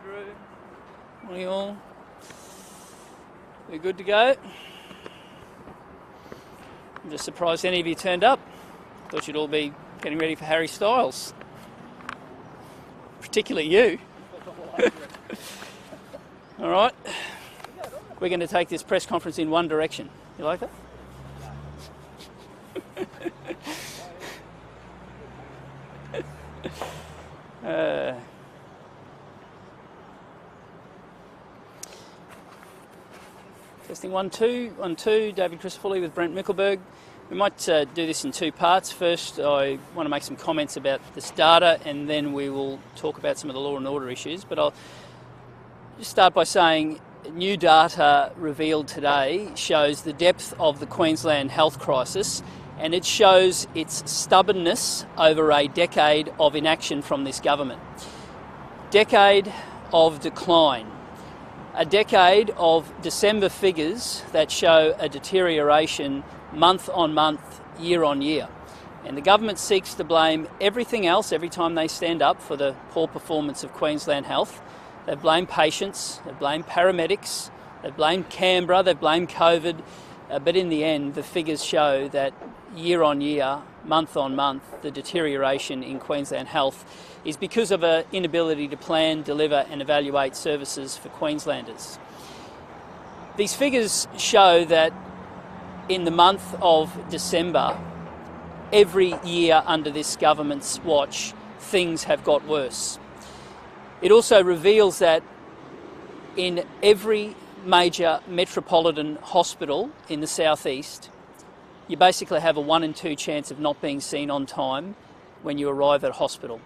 Andrew. Morning all. We're good to go. I'm just surprised any of you turned up. Thought you'd all be getting ready for Harry Styles. Particularly you. All right. We're going to take this press conference in one direction. You like that? Testing 1, 2, 1, 2. David Crisafulli with Brent Mickelberg. We might do this in two parts. First, I want to make some comments about this data, and then we will talk about some of the law and order issues. But I'll just start by saying new data revealed today shows the depth of the Queensland health crisis, and it shows its stubbornness over a decade of inaction from this government. Decade of decline. A decade of December figures that show a deterioration month on month, year on year. And the government seeks to blame everything else every time they stand up for the poor performance of Queensland health. They blame patients, they blame paramedics, they blame Canberra, they blame COVID, but in the end the figures show that year on year, month on month, the deterioration in Queensland health is because of an inability to plan, deliver and evaluate services for Queenslanders. These figures show that in the month of December, every year under this government's watch, things have got worse. It also reveals that in every major metropolitan hospital in the southeast, you basically have a 1 in 2 chance of not being seen on time when you arrive at hospital.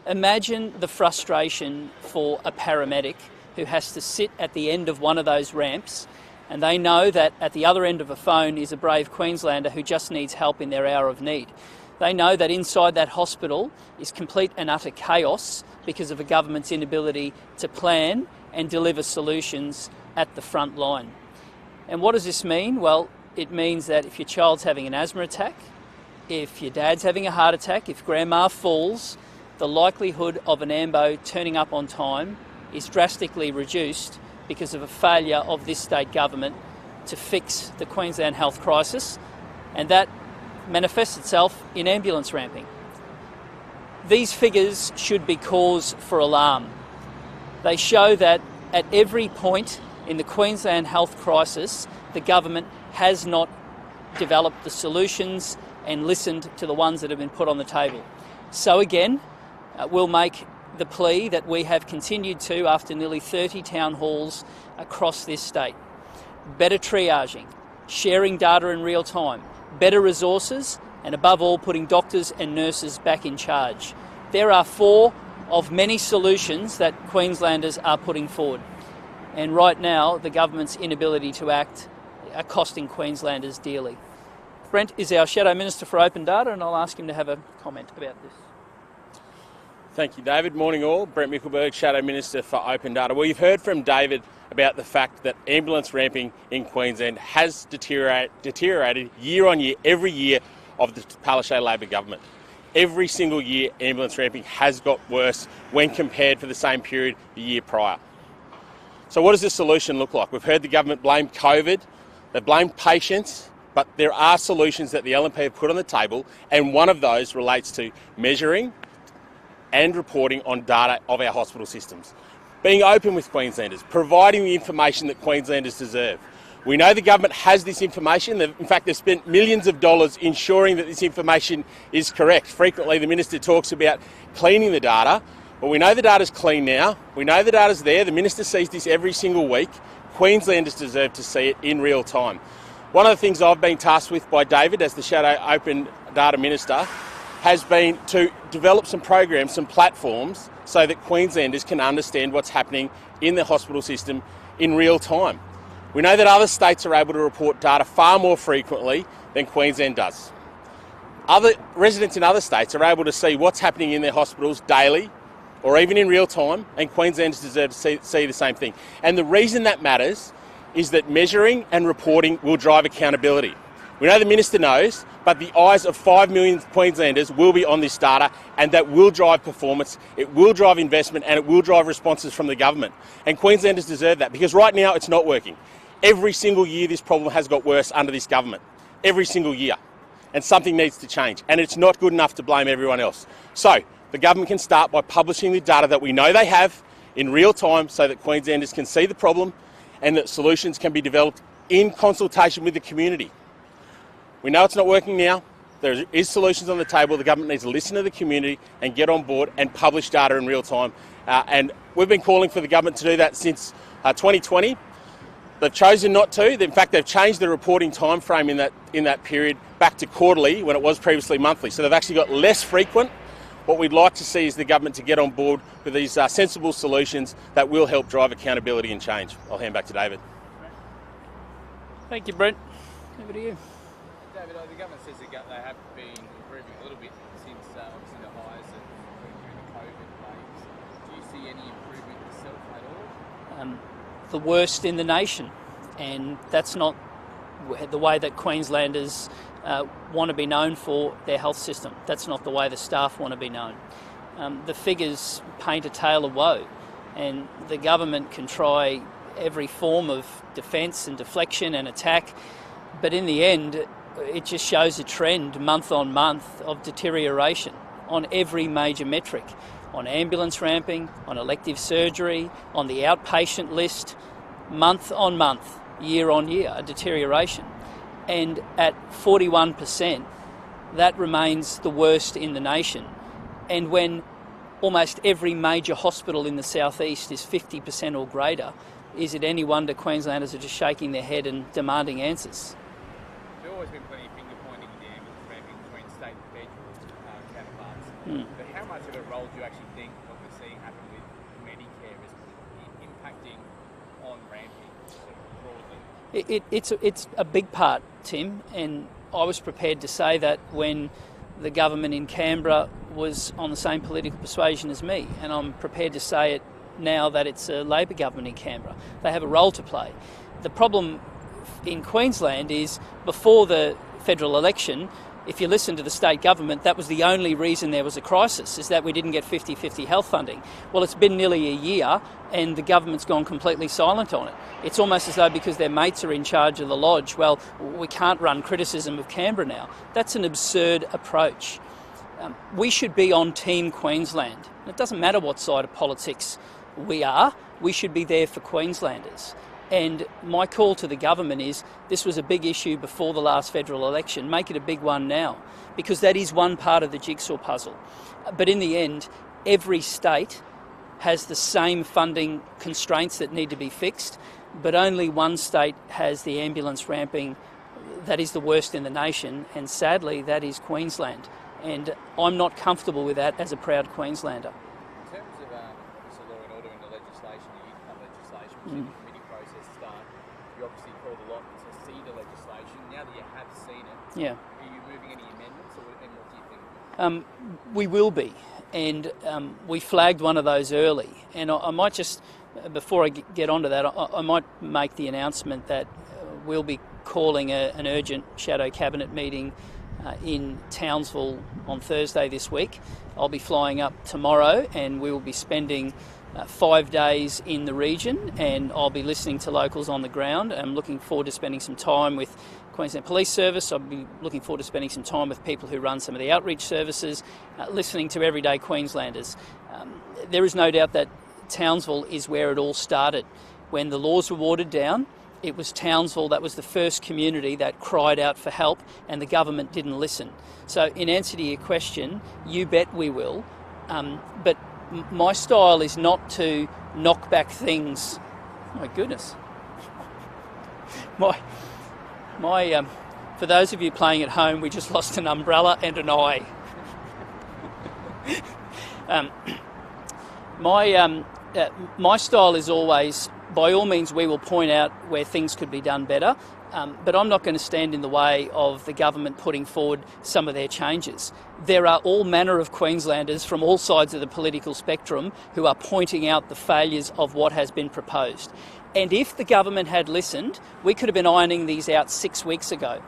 Imagine the frustration for a paramedic who has to sit at the end of one of those ramps, and they know that at the other end of a phone is a brave Queenslander who just needs help in their hour of need. They know that inside that hospital is complete and utter chaos because of a government's inability to plan and deliver solutions at the front line. And what does this mean? Well, it means that if your child's having an asthma attack, if your dad's having a heart attack, if grandma falls, the likelihood of an ambo turning up on time is drastically reduced because of a failure of this state government to fix the Queensland health crisis, and that manifests itself in ambulance ramping. These figures should be cause for alarm. They show that at every point in the Queensland health crisis, the government has not developed the solutions and listened to the ones that have been put on the table. So again, we'll make the plea that we have continued to after nearly 30 town halls across this state. Better triaging, sharing data in real time, better resources, and above all, putting doctors and nurses back in charge. There are 4 of many solutions that Queenslanders are putting forward. And right now, the government's inability to act are costing Queenslanders dearly. Brent is our Shadow Minister for Open Data, and I'll ask him to have a comment about this. Thank you, David. Morning all. Brent Mickelberg, Shadow Minister for Open Data. Well, you've heard from David about the fact that ambulance ramping in Queensland has deteriorated year on year, every year of the Palaszczuk Labor government. Every single year, ambulance ramping has got worse when compared for the same period the year prior. So what does the solution look like? We've heard the government blame COVID, they blame patients, but there are solutions that the LNP have put on the table, and one of those relates to measuring and reporting on data of our hospital systems. Being open with Queenslanders, providing the information that Queenslanders deserve. We know the government has this information. In fact, they've spent millions of dollars ensuring that this information is correct. Frequently, the Minister talks about cleaning the data. Well, we know the data's clean now. We know the data's there. The Minister sees this every single week. Queenslanders deserve to see it in real time. One of the things I've been tasked with by David as the Shadow Open Data Minister has been to develop some programs, some platforms, so that Queenslanders can understand what's happening in the hospital system in real time. We know that other states are able to report data far more frequently than Queensland does. Other residents in other states are able to see what's happening in their hospitals daily or even in real time, and Queenslanders deserve to see the same thing. And the reason that matters is that measuring and reporting will drive accountability. We know the Minister knows, but the eyes of 5 million Queenslanders will be on this data, and that will drive performance, it will drive investment, and it will drive responses from the government. And Queenslanders deserve that, because right now it's not working. Every single year this problem has got worse under this government. Every single year. And something needs to change. And it's not good enough to blame everyone else. So the government can start by publishing the data that we know they have in real time, so that Queenslanders can see the problem and that solutions can be developed in consultation with the community. We know it's not working now. There is solutions on the table. The government needs to listen to the community and get on board and publish data in real time. And we've been calling for the government to do that since 2020. They've chosen not to. In fact, they've changed the reporting time frame in that period back to quarterly when it was previously monthly. So they've actually got less frequent. What we'd like to see is the government to get on board with these sensible solutions that will help drive accountability and change. I'll hand back to David. Thank you, Brent. Over to you. David, the government says they have been improving a little bit since obviously the highs during the COVID waves. Do you see any improvement yourself at all? The worst in the nation, and that's not the way that Queenslanders want to be known for their health system. That's not the way the staff want to be known. The figures paint a tale of woe, and the government can try every form of defence and deflection and attack, but in the end it just shows a trend month on month of deterioration on every major metric. On ambulance ramping, on elective surgery, on the outpatient list, month on month, year on year, a deterioration. And at 41%, that remains the worst in the nation. And when almost every major hospital in the southeast is 50% or greater, is it any wonder Queenslanders are just shaking their head and demanding answers? There's always been plenty of finger pointing with the ambulance ramping between state and federal counterparts. But how much of a role do you actually think what we're seeing happen with Medicare is impacting on ramping sort of broadly? It's a big part, Tim, and I was prepared to say that when the government in Canberra was on the same political persuasion as me, and I'm prepared to say it now that it's a Labor government in Canberra. They have a role to play. The problem in Queensland is before the federal election, if you listen to the state government, that was the only reason there was a crisis, is that we didn't get 50-50 health funding. Well, it's been nearly a year and the government's gone completely silent on it. It's almost as though because their mates are in charge of the lodge, well, we can't run criticism of Canberra now. That's an absurd approach. We should be on Team Queensland. It doesn't matter what side of politics we are, we should be there for Queenslanders. And my call to the government is, this was a big issue before the last federal election, make it a big one now, because that is one part of the jigsaw puzzle. But in the end, every state has the same funding constraints that need to be fixed, but only one state has the ambulance ramping that is the worst in the nation, and sadly that is Queensland. And I'm not comfortable with that as a proud Queenslander. In terms of obviously law and order and the legislation, the income legislation, which is the committee process start, you obviously called a lot to see the legislation. Now that you have seen it, are you moving any amendments, and what do you think? We will be, and we flagged one of those early. And I might just, before I get onto that, I might make the announcement that we'll be calling an urgent shadow cabinet meeting in Townsville on Thursday this week. I'll be flying up tomorrow and we will be spending 5 days in the region, and I'll be listening to locals on the ground. I'm looking forward to spending some time with Queensland Police Service. I'll be looking forward to spending some time with people who run some of the outreach services, listening to everyday Queenslanders. There is no doubt that Townsville is where it all started. When the laws were watered down, it was Townsville that was the first community that cried out for help, and the government didn't listen. So in answer to your question, you bet we will. But my style is not to knock back things. My goodness. For those of you playing at home, we just lost an umbrella and an eye. My style is always, by all means, we will point out where things could be done better, but I'm not going to stand in the way of the government putting forward some of their changes. There are all manner of Queenslanders from all sides of the political spectrum who are pointing out the failures of what has been proposed. And if the government had listened, we could have been ironing these out 6 weeks ago.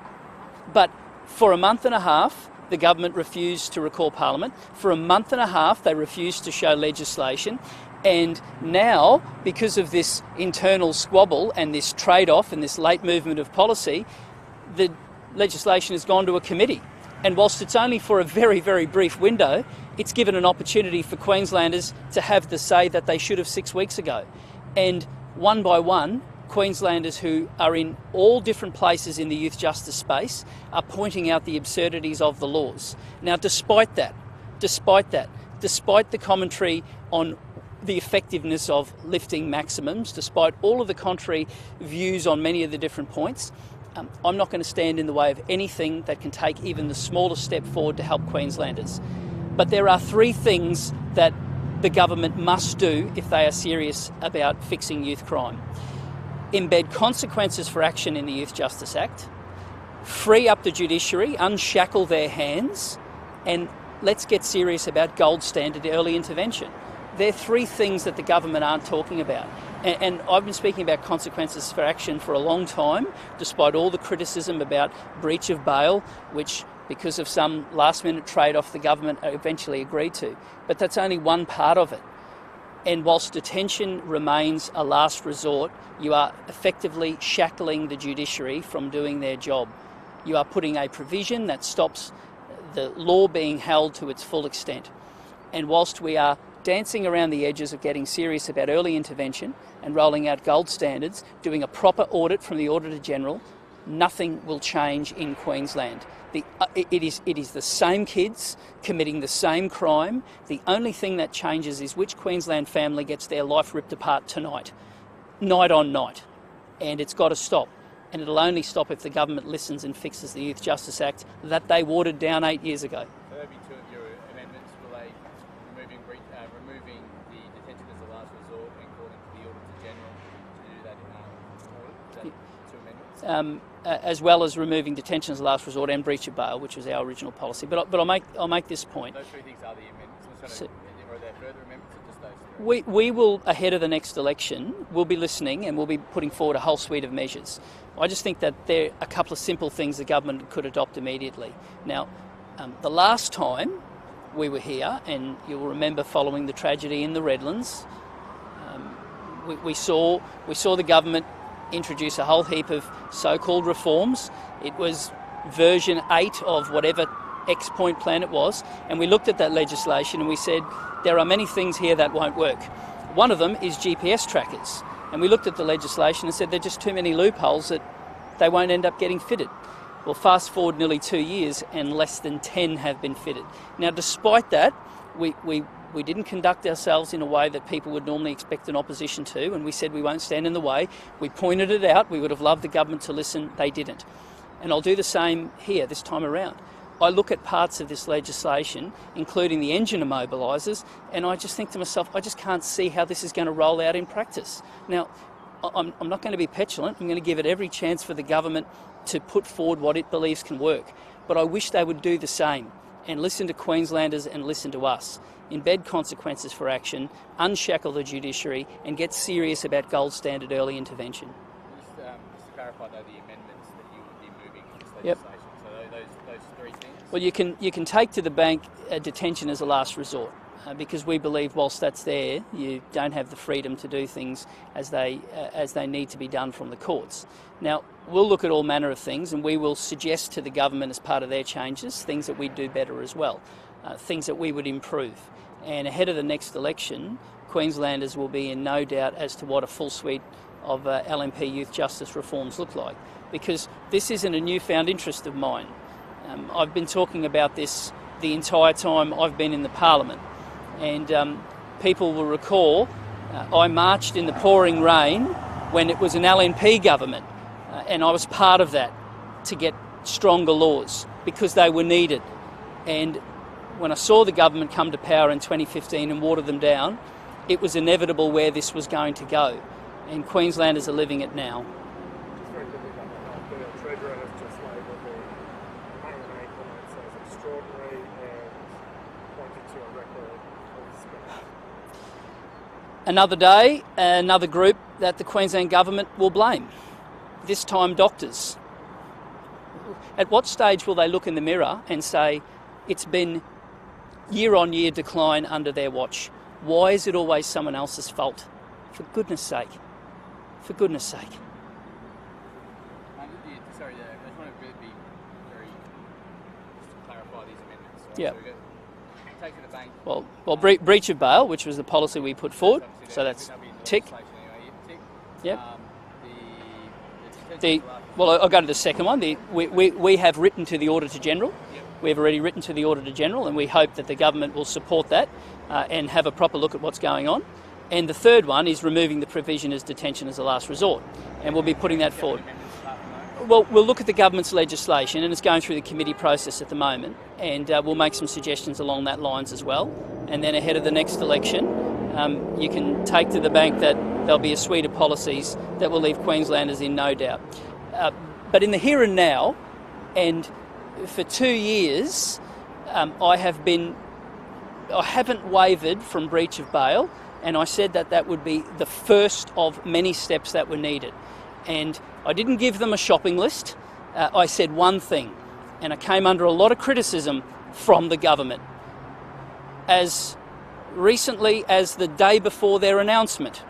But for a month and a half, the government refused to recall Parliament. For a month and a half, they refused to show legislation. And now, because of this internal squabble and this trade-off and this late movement of policy, the legislation has gone to a committee. And whilst it's only for a very, very brief window, it's given an opportunity for Queenslanders to have the say that they should have 6 weeks ago. And one by one, Queenslanders who are in all different places in the youth justice space are pointing out the absurdities of the laws. Now, despite the commentary on the effectiveness of lifting maximums, despite all of the contrary views on many of the different points, I'm not going to stand in the way of anything that can take even the smallest step forward to help Queenslanders. But there are three things that the government must do if they are serious about fixing youth crime. Embed consequences for action in the Youth Justice Act, free up the judiciary, unshackle their hands, and let's get serious about gold standard early intervention. They're three things that the government aren't talking about. And I've been speaking about consequences for action for a long time, despite all the criticism about breach of bail, which, because of some last-minute trade-off, the government eventually agreed to. But that's only one part of it. And whilst detention remains a last resort, you are effectively shackling the judiciary from doing their job. You are putting a provision that stops the law being held to its full extent. And whilst we are dancing around the edges of getting serious about early intervention and rolling out gold standards, doing a proper audit from the Auditor General, nothing will change in Queensland. It is the same kids committing the same crime. The only thing that changes is which Queensland family gets their life ripped apart tonight, night on night. And it's got to stop. And it'll only stop if the government listens and fixes the Youth Justice Act that they watered down 8 years ago. So that'd be two of your amendments. Will they removing the detention as a last resort and calling for the Auditor General to do that in order? Is that two amendments? As well as removing detention as a last resort and breach of bail, which was our original policy. But I'll make this point. Those three things are the amendments. Are there further amendments or just those three? We will, ahead of the next election, we'll be listening and we'll be putting forward a whole suite of measures. I just think that there are a couple of simple things the government could adopt immediately. Now, the last time we were here, and you'll remember following the tragedy in the Redlands, we saw the government introduce a whole heap of so-called reforms. It was version 8 of whatever X-point plan it was, and we looked at that legislation and we said, there are many things here that won't work. One of them is GPS trackers, and we looked at the legislation and said there are just too many loopholes that they won't end up getting fitted. Well, fast forward nearly 2 years and less than 10 have been fitted. Now, despite that, we didn't conduct ourselves in a way that people would normally expect an opposition to, and we said we won't stand in the way. We pointed it out. We would have loved the government to listen. They didn't. And I'll do the same here this time around. I look at parts of this legislation, including the engine immobilisers, and I just think to myself, I just can't see how this is going to roll out in practice. Now, I'm not going to be petulant. I'm going to give it every chance for the government to put forward what it believes can work. But I wish they would do the same and listen to Queenslanders and listen to us. Embed consequences for action, unshackle the judiciary, and get serious about gold standard early intervention. Just to clarify, though, the amendments that you would be moving in this legislation. Yep. So those three things. Well, you can take to the bank detention as a last resort, because we believe whilst that's there, you don't have the freedom to do things as they need to be done from the courts. Now, we'll look at all manner of things, and we will suggest to the government as part of their changes things that we'd do better as well, things that we would improve. And ahead of the next election, Queenslanders will be in no doubt as to what a full suite of LNP youth justice reforms look like, because this isn't a newfound interest of mine. I've been talking about this the entire time I've been in the Parliament, and people will recall I marched in the pouring rain when it was an LNP government, and I was part of that to get stronger laws because they were needed. And when I saw the government come to power in 2015 and water them down, it was inevitable where this was going to go, and Queenslanders are living it now. It's very good that the Treasurer has just labelled the remaining 8 points as extraordinary and pointed to a record of spend. Another day, another group that the Queensland government will blame, this time doctors. at what stage will they look in the mirror and say, it's been year-on-year decline under their watch? Why is it always someone else's fault? For goodness sake. For goodness sake. Sorry, I just want to be very, just to clarify these amendments. Right? Yeah. So we've got take to the bank. Well, breach of bail, which was the policy we put forward, so that's tick. Yep. I'll go to the second one. We have written to the Auditor General. We have already written to the Auditor General, and we hope that the government will support that and have a proper look at what's going on. And the third one is removing the provision as detention as a last resort, and we'll be putting that forward. Well, we'll look at the government's legislation, and it's going through the committee process at the moment, and we'll make some suggestions along that lines as well. And then ahead of the next election, you can take to the bank that there'll be a suite of policies that will leave Queenslanders in no doubt. But in the here and now, and for 2 years, I haven't wavered from breach of bail, and I said that would be the first of many steps that were needed. And I didn't give them a shopping list. I said one thing, and I came under a lot of criticism from the government. As recently as the day before their announcement,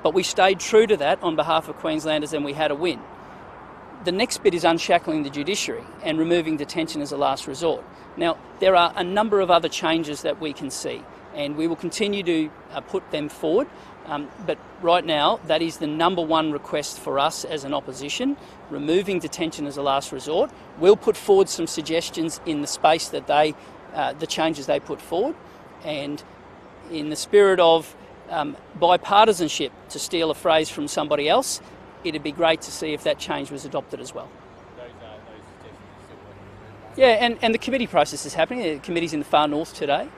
but we stayed true to that on behalf of Queenslanders, and we had a win. The next bit is unshackling the judiciary and removing detention as a last resort. Now, there are a number of other changes that we can see, and we will continue to put them forward. But right now, that is the number one request for us as an opposition, removing detention as a last resort. We'll put forward some suggestions in the space that the changes they put forward, and in the spirit of bipartisanship, to steal a phrase from somebody else, it'd be great to see if that change was adopted as well. Those suggestions are still working through. Yeah, and the committee process is happening. The committee's in the far north today,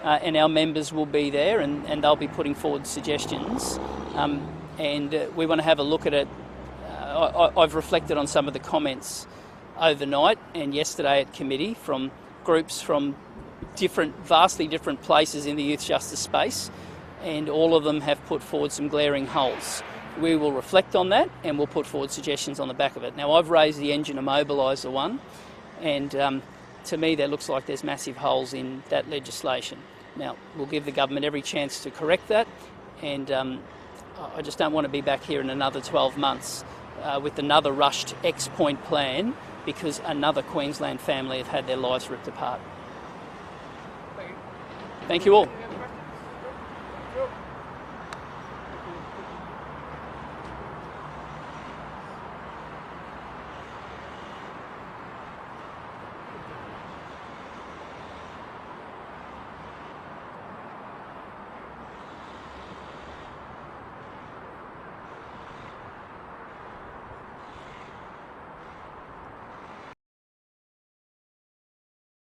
and our members will be there, and they'll be putting forward suggestions. And we want to have a look at it. I've reflected on some of the comments overnight and yesterday at committee from groups from vastly different places in the youth justice space, and all of them have put forward some glaring holes. We will reflect on that, and we'll put forward suggestions on the back of it. Now, I've raised the engine immobiliser one, and to me that looks like there's massive holes in that legislation. Now, we'll give the government every chance to correct that, and I just don't want to be back here in another 12 months with another rushed X-point plan because another Queensland family have had their lives ripped apart. Thank you all.